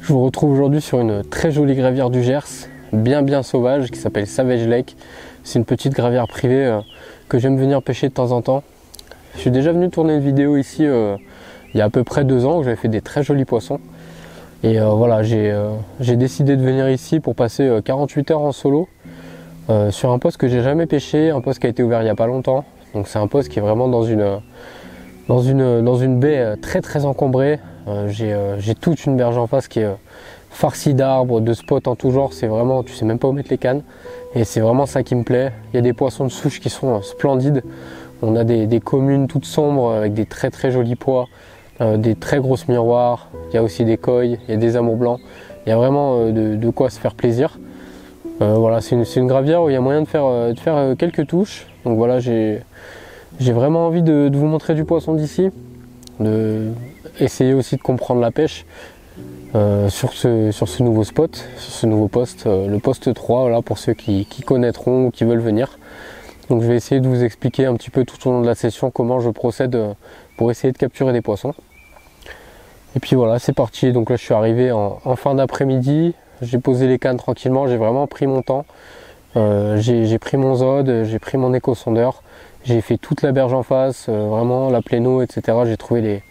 Je vous retrouve aujourd'hui sur une très jolie gravière du Gers, bien sauvage, qui s'appelle Savage Lake. C'est une petite gravière privée que j'aime venir pêcher de temps en temps. Je suis déjà venu tourner une vidéo ici il y a à peu près 2 ans où j'avais fait des très jolis poissons. Et voilà, j'ai décidé de venir ici pour passer 48 heures en solo sur un poste que j'ai jamais pêché, un poste qui a été ouvert il n'y a pas longtemps. Donc c'est un poste qui est vraiment dans une baie très encombrée. J'ai toute une berge en face qui est farcie d'arbres, de spots en tout genre. C'est vraiment, tu sais même pas où mettre les cannes. Et c'est vraiment ça qui me plaît. Il y a des poissons de souche qui sont splendides. On a des communes toutes sombres avec des très jolis pois, des très grosses miroirs. Il y a aussi des koi, il y a des amours blancs. Il y a vraiment de quoi se faire plaisir. Voilà, c'est une gravière où il y a moyen de faire quelques touches. Donc voilà, j'ai vraiment envie de vous montrer du poisson d'ici, essayer aussi de comprendre la pêche sur ce nouveau spot, sur ce nouveau poste, le poste 3, voilà, pour ceux qui connaîtront ou qui veulent venir. Donc je vais essayer de vous expliquer un petit peu tout au long de la session comment je procède pour essayer de capturer des poissons. Et puis voilà, c'est parti. Donc là je suis arrivé en fin d'après-midi, j'ai posé les cannes tranquillement, j'ai vraiment pris mon temps. J'ai pris mon Zod, j'ai pris mon éco-sondeur, j'ai fait toute la berge en face, vraiment la pleine eau, etc. J'ai trouvé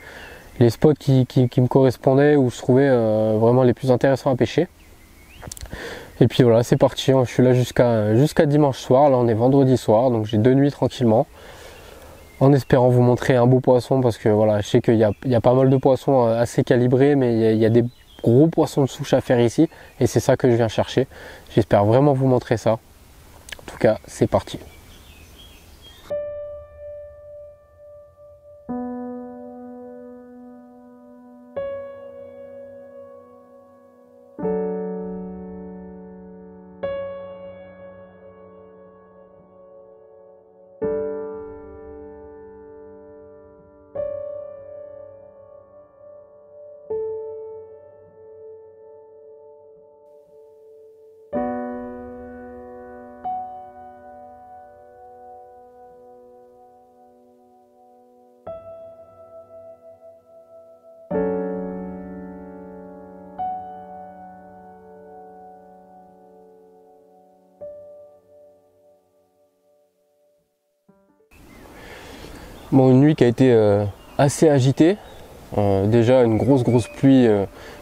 les spots qui me correspondaient, où je trouvais vraiment les plus intéressants à pêcher. Et puis voilà, c'est parti, je suis là jusqu'à dimanche soir. Là on est vendredi soir, donc j'ai 2 nuits tranquillement, en espérant vous montrer un beau poisson, parce que voilà, je sais qu'il y a pas mal de poissons assez calibrés, mais il y a des gros poissons de souche à faire ici, et c'est ça que je viens chercher. J'espère vraiment vous montrer ça. En tout cas, c'est parti. Bon, une nuit qui a été assez agitée. Déjà une grosse pluie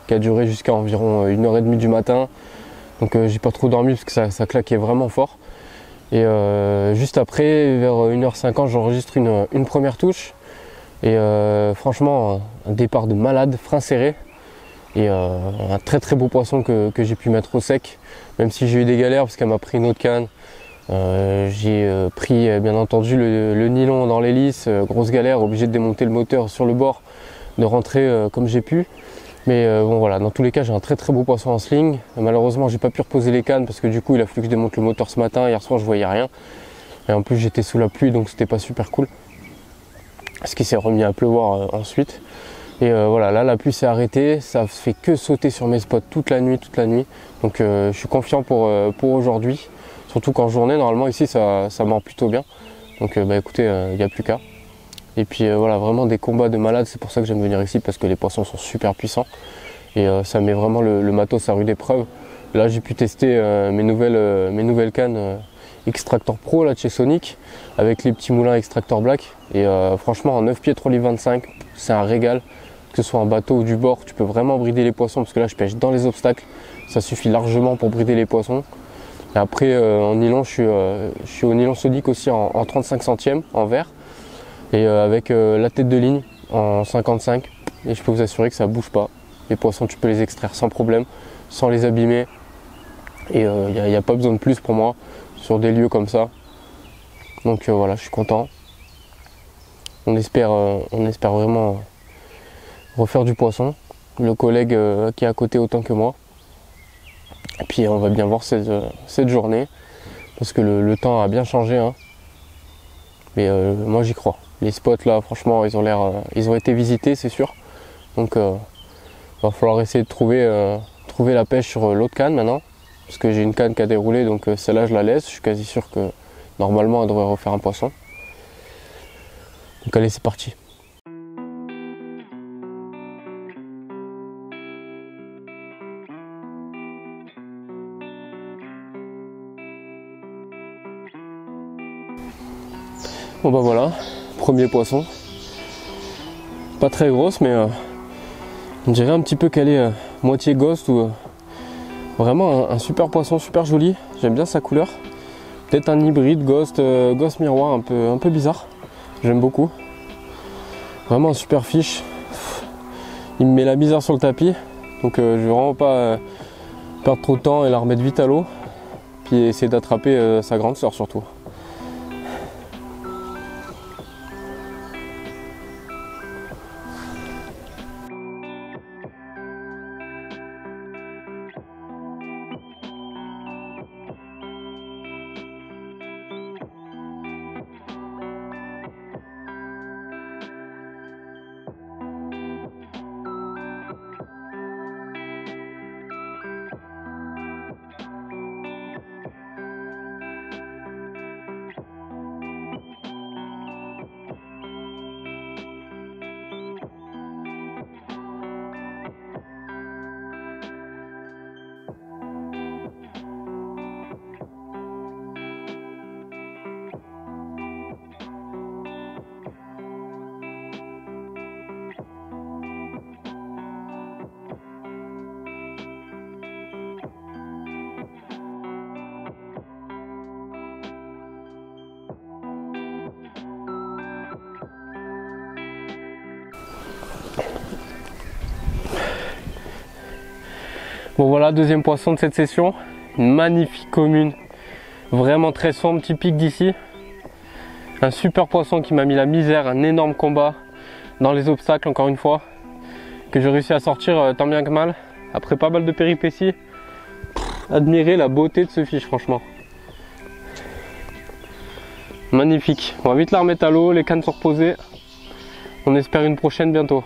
qui a duré jusqu'à environ 1h30 du matin. Donc j'ai pas trop dormi parce que ça claquait vraiment fort. Et juste après, vers 1h50, j'enregistre une première touche. Et franchement, un départ de malade, frein serré. Et un très beau poisson que j'ai pu mettre au sec. Même si j'ai eu des galères parce qu'elle m'a pris une autre canne. J'ai pris bien entendu le nylon dans l'hélice, grosse galère, obligé de démonter le moteur sur le bord, de rentrer comme j'ai pu. Mais bon voilà, dans tous les cas j'ai un très beau poisson en sling. Malheureusement j'ai pas pu reposer les cannes parce que du coup il a fallu que je démonte le moteur ce matin. Hier soir je voyais rien. Et en plus j'étais sous la pluie, donc c'était pas super cool. Parce qu'il s'est remis à pleuvoir ensuite. Et voilà, là la pluie s'est arrêtée, ça fait que sauter sur mes spots toute la nuit. Donc je suis confiant pour aujourd'hui. Surtout qu'en journée, normalement ici ça mord plutôt bien. Donc bah écoutez, il n'y a plus qu'à. Et puis voilà, vraiment des combats de malades, c'est pour ça que j'aime venir ici, parce que les poissons sont super puissants. Et ça met vraiment le matos à rude épreuve. Là j'ai pu tester mes nouvelles cannes Extractor Pro là, de chez Sonic, avec les petits moulins Extractor Black. Et franchement en 9 pieds 3 livres 25, c'est un régal. Que ce soit en bateau ou du bord, tu peux vraiment brider les poissons, parce que là je pêche dans les obstacles. Ça suffit largement pour brider les poissons. Et après en nylon, je suis au nylon Sodic aussi en 35 centièmes en vert. Et avec la tête de ligne en 55. Et je peux vous assurer que ça bouge pas. Les poissons, tu peux les extraire sans problème, sans les abîmer. Et il n'y a pas besoin de plus pour moi sur des lieux comme ça. Donc voilà, je suis content. On espère vraiment refaire du poisson. Le collègue qui est à côté autant que moi. Et puis on va bien voir cette journée, parce que le temps a bien changé, hein. Mais moi j'y crois. Les spots là, franchement, ils ont été visités, c'est sûr. Donc va falloir essayer de trouver la pêche sur l'autre canne maintenant, parce que j'ai une canne qui a déroulé, donc celle-là je la laisse. Je suis quasi sûr que normalement elle devrait refaire un poisson. Donc allez, c'est parti. Bon bah voilà, premier poisson. Pas très grosse, mais on dirait un petit peu qu'elle est moitié ghost ou vraiment un super poisson, super joli. J'aime bien sa couleur. Peut-être un hybride ghost, ghost miroir un peu bizarre. J'aime beaucoup. Vraiment un super fiche. Il me met la misère sur le tapis. Donc je vais vraiment pas perdre trop de temps et la remettre vite à l'eau. Puis essayer d'attraper sa grande sœur surtout. Bon voilà, deuxième poisson de cette session, une magnifique commune, vraiment très sombre, typique d'ici. Un super poisson qui m'a mis la misère, un énorme combat dans les obstacles encore une fois, que j'ai réussi à sortir tant bien que mal, après pas mal de péripéties. Admirez la beauté de ce fiche franchement. Magnifique, on va vite la remettre à l'eau, les cannes sont reposées, on espère une prochaine bientôt.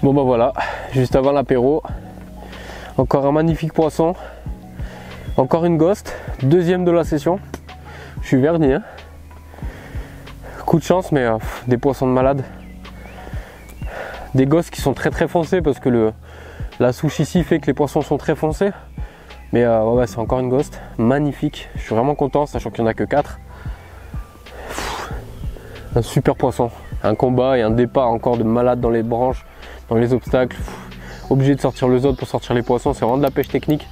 Bon bah voilà, juste avant l'apéro, encore un magnifique poisson, encore une ghost, deuxième de la session. Je suis verni, hein. Coup de chance, mais des poissons de malade. Des ghosts qui sont très foncés parce que la souche ici fait que les poissons sont très foncés. Mais ouais, c'est encore une ghost, magnifique. Je suis vraiment content, sachant qu'il n'y en a que 4. Un super poisson, un combat et un départ encore de malade dans les branches, dans les obstacles. Obligé de sortir le zode pour sortir les poissons, c'est vraiment de la pêche technique.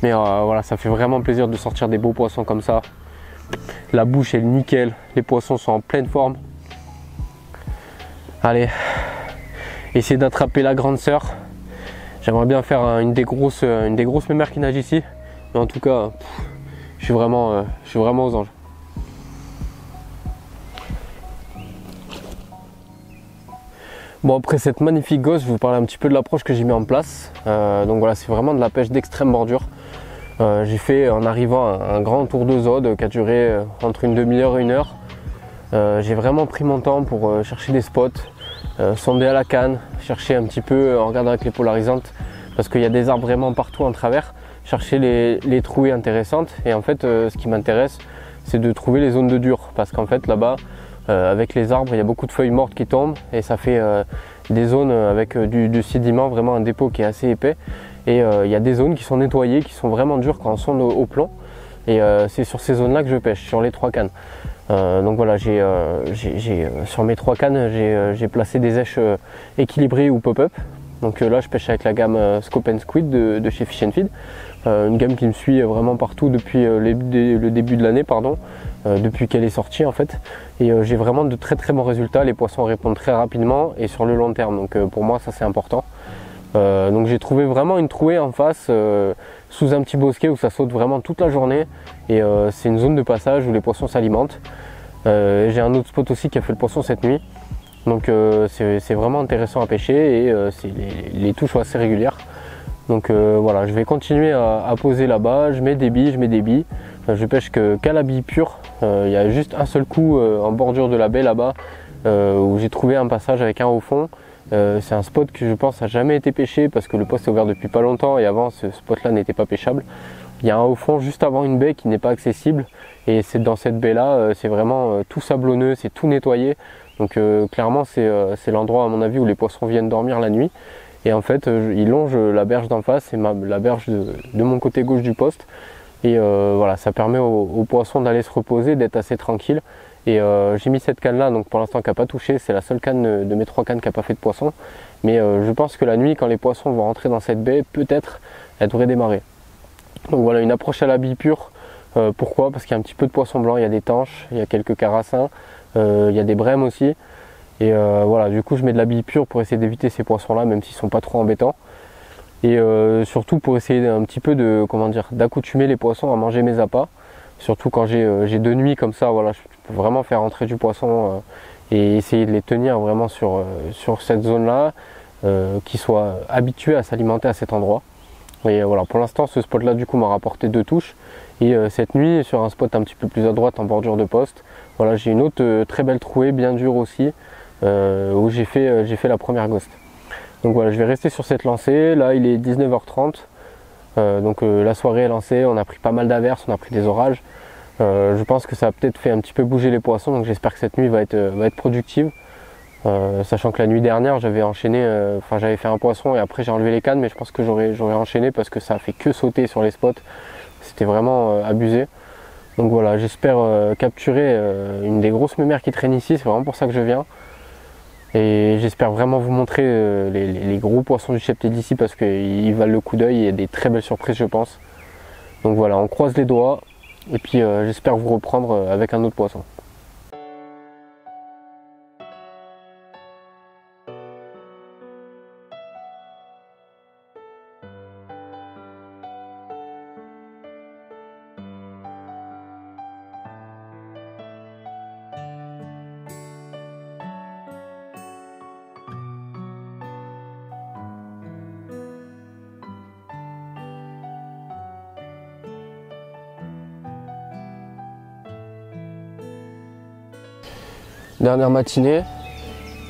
Mais voilà, ça fait vraiment plaisir de sortir des beaux poissons comme ça. La bouche est nickel, les poissons sont en pleine forme. Allez, essayer d'attraper la grande sœur. J'aimerais bien faire une des grosses mémères qui nagent ici. Mais en tout cas, je suis vraiment aux anges. Bon, après cette magnifique gosse, je vais vous parler un petit peu de l'approche que j'ai mis en place. Donc voilà, c'est vraiment de la pêche d'extrême bordure. J'ai fait en arrivant un grand tour de zode qui a duré entre une demi-heure et 1 heure. J'ai vraiment pris mon temps pour chercher des spots, sonder à la canne, chercher un petit peu en regardant avec les polarisantes parce qu'il y a des arbres vraiment partout en travers, chercher les trouées intéressantes. Et en fait, ce qui m'intéresse, c'est de trouver les zones de dur parce qu'en fait là-bas, avec les arbres, il y a beaucoup de feuilles mortes qui tombent et ça fait des zones avec du sédiment, vraiment un dépôt qui est assez épais. Et il y a des zones qui sont nettoyées, qui sont vraiment dures quand on sonde au plomb. Et c'est sur ces zones là que je pêche, sur les 3 cannes. Donc voilà, sur mes 3 cannes, j'ai placé des èches équilibrées ou pop-up. Donc là, je pêche avec la gamme Scope & Squid de chez Fish & Feed. Une gamme qui me suit vraiment partout depuis le début de l'année, depuis qu'elle est sortie en fait. Et j'ai vraiment de très très bons résultats. Les poissons répondent très rapidement et sur le long terme. Donc pour moi, ça c'est important. Donc j'ai trouvé vraiment une trouée en face sous un petit bosquet où ça saute vraiment toute la journée. Et c'est une zone de passage où les poissons s'alimentent. J'ai un autre spot aussi qui a fait le poisson cette nuit. Donc c'est vraiment intéressant à pêcher et les touches sont assez régulières. Donc voilà, je vais continuer à poser là-bas, je mets des billes, je pêche qu'à la bille pure. Il y a juste un seul coup en bordure de la baie là-bas où j'ai trouvé un passage avec un haut fond. C'est un spot que je pense n'a jamais été pêché parce que le poste est ouvert depuis pas longtemps et avant ce spot là n'était pas pêchable. Il y a un haut fond juste avant une baie qui n'est pas accessible et c'est dans cette baie là, c'est vraiment tout sablonneux, c'est tout nettoyé. Donc clairement c'est l'endroit à mon avis où les poissons viennent dormir la nuit. Et en fait ils longent la berge d'en face et la berge de mon côté gauche du poste. Et voilà, ça permet aux poissons d'aller se reposer, d'être assez tranquille. Et j'ai mis cette canne là, donc pour l'instant qui n'a pas touché, c'est la seule canne de mes 3 cannes qui n'a pas fait de poisson. Mais je pense que la nuit quand les poissons vont rentrer dans cette baie, peut-être elle devrait démarrer. Donc voilà, une approche à la bille pure. Pourquoi? Parce qu'il y a un petit peu de poisson blanc, il y a des tanches, il y a quelques carassins, il y a des brèmes aussi. Et voilà, du coup je mets de la bille pure pour essayer d'éviter ces poissons là, même s'ils sont pas trop embêtants. Et surtout pour essayer un petit peu d'accoutumer les poissons à manger mes appâts. Surtout quand j'ai 2 nuits comme ça, voilà, je peux vraiment faire rentrer du poisson et essayer de les tenir vraiment sur cette zone là, qu'ils soient habitués à s'alimenter à cet endroit. Et voilà, pour l'instant ce spot là du coup m'a rapporté 2 touches. Et cette nuit sur un spot un petit peu plus à droite en bordure de poste, voilà, j'ai une autre très belle trouée, bien dure aussi, où j'ai fait la première ghost. Donc voilà, je vais rester sur cette lancée. Là il est 19h30, donc la soirée est lancée, on a pris pas mal d'averses, on a pris des orages. Je pense que ça a peut-être fait un petit peu bouger les poissons, donc j'espère que cette nuit va être productive. Sachant que la nuit dernière j'avais enchaîné, j'avais fait un poisson et après j'ai enlevé les cannes, mais je pense que j'aurais enchaîné parce que ça a fait que sauter sur les spots. C'était vraiment abusé. Donc voilà, j'espère capturer une des grosses mémères qui traînent ici, c'est vraiment pour ça que je viens. Et j'espère vraiment vous montrer les gros poissons du cheptel d'ici parce qu'ils valent le coup d'œil et il y a des très belles surprises je pense. Donc voilà, on croise les doigts et puis j'espère vous reprendre avec un autre poisson. Dernière matinée,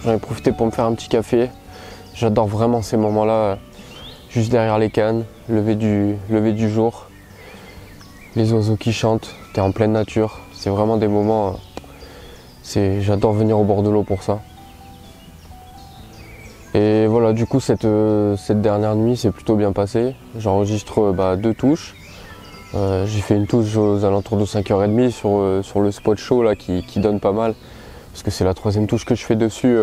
j'en ai profité pour me faire un petit café. J'adore vraiment ces moments-là, juste derrière les cannes, lever du jour, les oiseaux qui chantent, t'es en pleine nature. C'est vraiment des moments, j'adore venir au bord de l'eau pour ça. Et voilà, du coup cette dernière nuit s'est plutôt bien passée. J'enregistre 2 touches. J'ai fait une touche aux alentours de 5h30 sur le spot chaud là, qui donne pas mal. Parce que c'est la 3e touche que je fais dessus,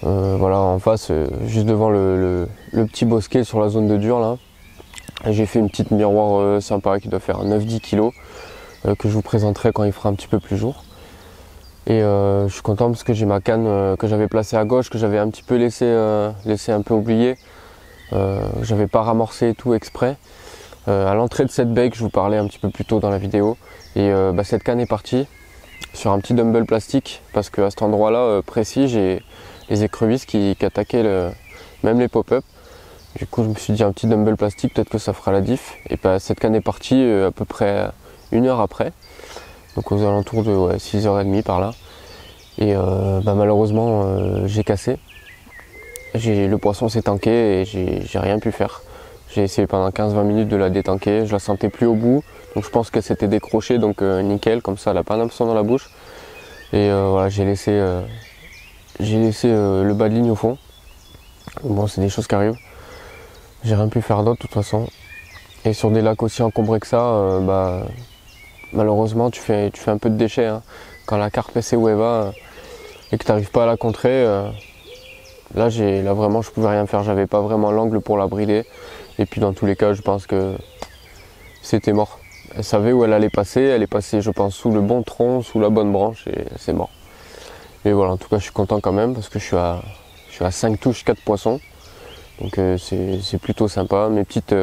voilà, en face, juste devant le petit bosquet sur la zone de dur là. J'ai fait une petite miroir sympa qui doit faire 9-10 kg que je vous présenterai quand il fera un petit peu plus jour. Et je suis content parce que j'ai ma canne que j'avais placée à gauche, que j'avais un petit peu laissé un peu oublier. J'avais pas ramorcé et tout exprès. À l'entrée de cette baie que je vous parlais un petit peu plus tôt dans la vidéo. Et cette canne est partie sur un petit dumbbell plastique parce qu'à cet endroit là précis j'ai les écrevisses qui attaquaient même les pop-up. Du coup je me suis dit un petit dumbbell plastique, peut-être que ça fera la diff. Et cette canne est partie à peu près 1 heure après, donc aux alentours de 6h30 par là. Et malheureusement j'ai cassé, le poisson s'est tanké et j'ai rien pu faire. J'ai essayé pendant 15-20 minutes de la détanker, je la sentais plus au bout, donc je pense qu'elle s'était décrochée, donc nickel, comme ça elle n'a pas d'hameçon dans la bouche. Et voilà, j'ai laissé le bas de ligne au fond. Bon, c'est des choses qui arrivent. J'ai rien pu faire d'autre de toute façon. Et sur des lacs aussi encombrés que ça, malheureusement tu fais un peu de déchets. Hein. Quand la carpe essaie où elle va et que tu n'arrives pas à la contrer, là vraiment je pouvais rien faire. J'avais pas vraiment l'angle pour la brider. Et puis dans tous les cas, je pense que c'était mort. Elle savait où elle allait passer. Elle est passée, je pense, sous le bon tronc, sous la bonne branche et c'est mort. Mais voilà, en tout cas, je suis content quand même parce que je suis à 5 touches, 4 poissons. Donc c'est plutôt sympa. Mes petites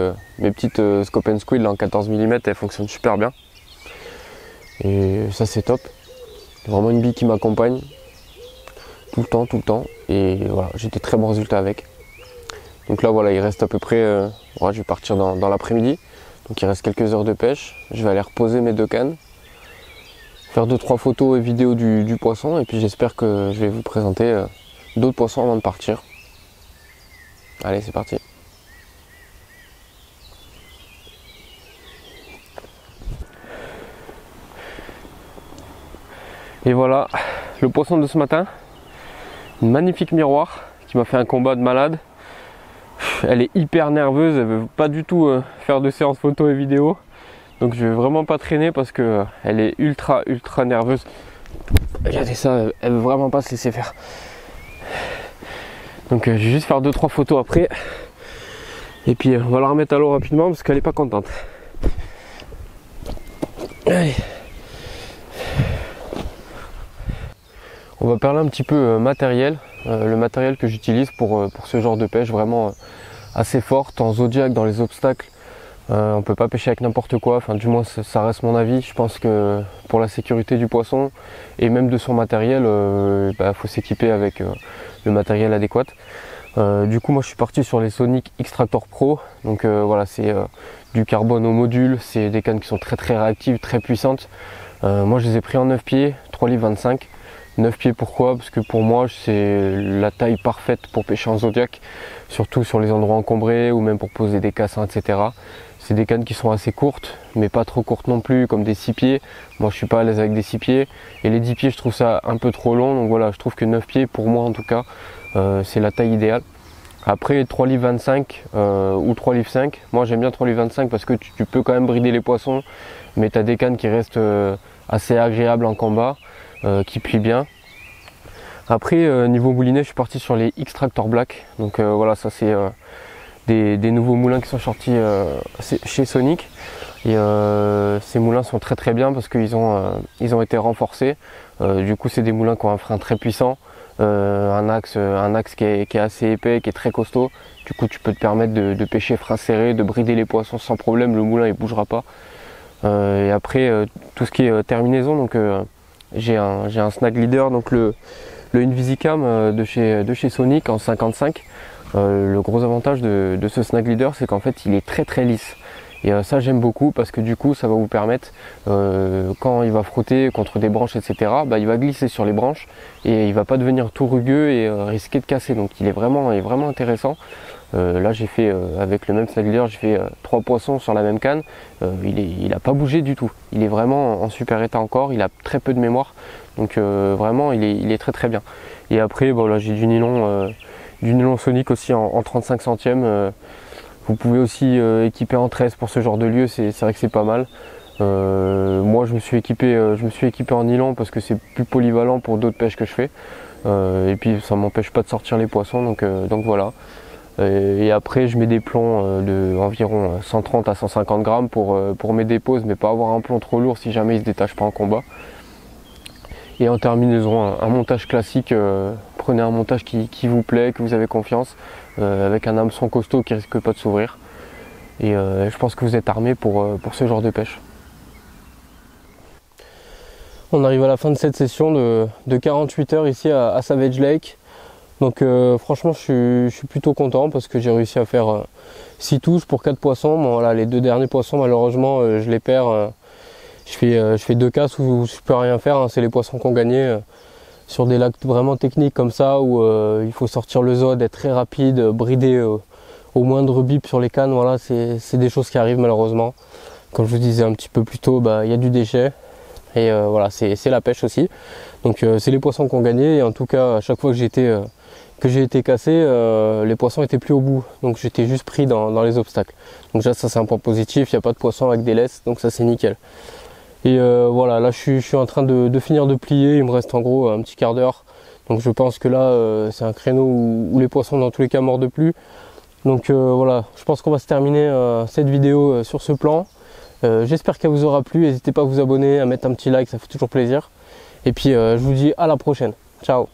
Scope & Squid en 14 mm, elles fonctionnent super bien. Et ça, c'est top. Vraiment une bille qui m'accompagne tout le temps. Et voilà, j'ai des très bons résultats avec. Donc là, voilà, il reste à peu près... je vais partir dans l'après-midi. Donc il reste quelques heures de pêche. Je vais aller reposer mes 2 cannes. Faire 2-3 photos et vidéos du poisson. Et puis j'espère que je vais vous présenter d'autres poissons avant de partir. Allez, c'est parti. Et voilà, le poisson de ce matin. Une magnifique miroir qui m'a fait un combat de malade. Elle est hyper nerveuse, elle veut pas du tout faire de séance photo et vidéo. Donc je vais vraiment pas traîner parce que elle est ultra nerveuse. Regardez ça, elle veut vraiment pas se laisser faire. Donc je vais juste faire 2-3 photos après. Et puis on va la remettre à l'eau rapidement parce qu'elle est pas contente. Allez. On va parler un petit peu matériel. Le matériel que j'utilise pour ce genre de pêche vraiment assez forte. En zodiac, dans les obstacles, on peut pas pêcher avec n'importe quoi. Enfin, du moins ça reste mon avis. Je pense que pour la sécurité du poisson et même de son matériel, faut s'équiper avec le matériel adéquat. Du coup, moi je suis parti sur les Sonic Xtractor Pro. Donc voilà, c'est du carbone au module. C'est des cannes qui sont très réactives, très puissantes. Moi je les ai pris en 9 pieds, 3 livres 25. 9 pieds, pourquoi? Parce que pour moi c'est la taille parfaite pour pêcher en zodiac, surtout sur les endroits encombrés ou même pour poser des cassins, etc. C'est des cannes qui sont assez courtes, mais pas trop courtes non plus, comme des 6 pieds. Moi je suis pas à l'aise avec des 6 pieds, et les 10 pieds je trouve ça un peu trop long, donc voilà, je trouve que 9 pieds pour moi en tout cas, c'est la taille idéale. Après 3 livres 25 ou 3 livres 5, moi j'aime bien 3 livres 25 parce que tu peux quand même brider les poissons, mais tu as des cannes qui restent assez agréables en combat, qui plient bien. Après niveau moulinet, je suis parti sur les Xtractor Black. Donc voilà, ça c'est des nouveaux moulins qui sont sortis chez Sonic. Et ces moulins sont très bien parce qu'ils ont été renforcés. Du coup c'est des moulins qui ont un frein très puissant, un axe qui est assez épais, qui est très costaud. Du coup tu peux te permettre de pêcher frein serré, de brider les poissons sans problème, le moulin il bougera pas. Et après tout ce qui est terminaison, donc j'ai un snag leader, donc le Invisicam de chez Sonic en 55. Le gros avantage de ce snag leader, c'est qu'en fait il est très lisse. Et ça j'aime beaucoup parce que du coup ça va vous permettre, quand il va frotter contre des branches, etc., il va glisser sur les branches et il va pas devenir tout rugueux et risquer de casser. Donc il est vraiment intéressant. Là j'ai fait avec le même snag leader, j'ai fait 3 poissons sur la même canne. Il a pas bougé du tout. Il est vraiment en super état encore, il a très peu de mémoire. Donc vraiment il est très bien. Et après là j'ai du nylon Sonic aussi en 35 centièmes. Vous pouvez aussi équiper en 13 pour ce genre de lieu, c'est vrai que c'est pas mal. Moi je me suis équipé en nylon parce que c'est plus polyvalent pour d'autres pêches que je fais. Et puis ça m'empêche pas de sortir les poissons, donc voilà. Et après je mets des plombs de environ 130 à 150 grammes pour mes déposes, mais pas avoir un plomb trop lourd si jamais il se détache pas en combat. Et en terminaison, un montage classique, prenez un montage qui vous plaît, que vous avez confiance, avec un hameçon costaud qui risque pas de s'ouvrir. Et je pense que vous êtes armé pour ce genre de pêche. On arrive à la fin de cette session de 48 heures ici à Savage Lake. Donc franchement je suis plutôt content parce que j'ai réussi à faire 6 touches pour 4 poissons. Bon, voilà, les 2 derniers poissons malheureusement je les perds. Je fais 2 casses où je peux rien faire, hein. C'est les poissons qu'on gagnait sur des lacs vraiment techniques comme ça où il faut sortir le zod, être très rapide, brider au moindre bip sur les cannes. Voilà, c'est des choses qui arrivent malheureusement. Comme je vous disais un petit peu plus tôt, il y a du déchet. Et voilà, c'est la pêche aussi. Donc c'est les poissons qui ont gagné. Et en tout cas, à chaque fois que j'ai été cassé, les poissons étaient plus au bout. Donc j'étais juste pris dans les obstacles. Donc déjà ça c'est un point positif, il n'y a pas de poisson avec des laisses, donc ça c'est nickel. Et voilà, là je suis en train de finir de plier, il me reste en gros un petit quart d'heure. Donc je pense que là c'est un créneau où les poissons dans tous les cas mordent plus. Donc voilà, je pense qu'on va se terminer cette vidéo sur ce plan. J'espère qu'elle vous aura plu, n'hésitez pas à vous abonner, à mettre un petit like, ça fait toujours plaisir. Et puis je vous dis à la prochaine. Ciao.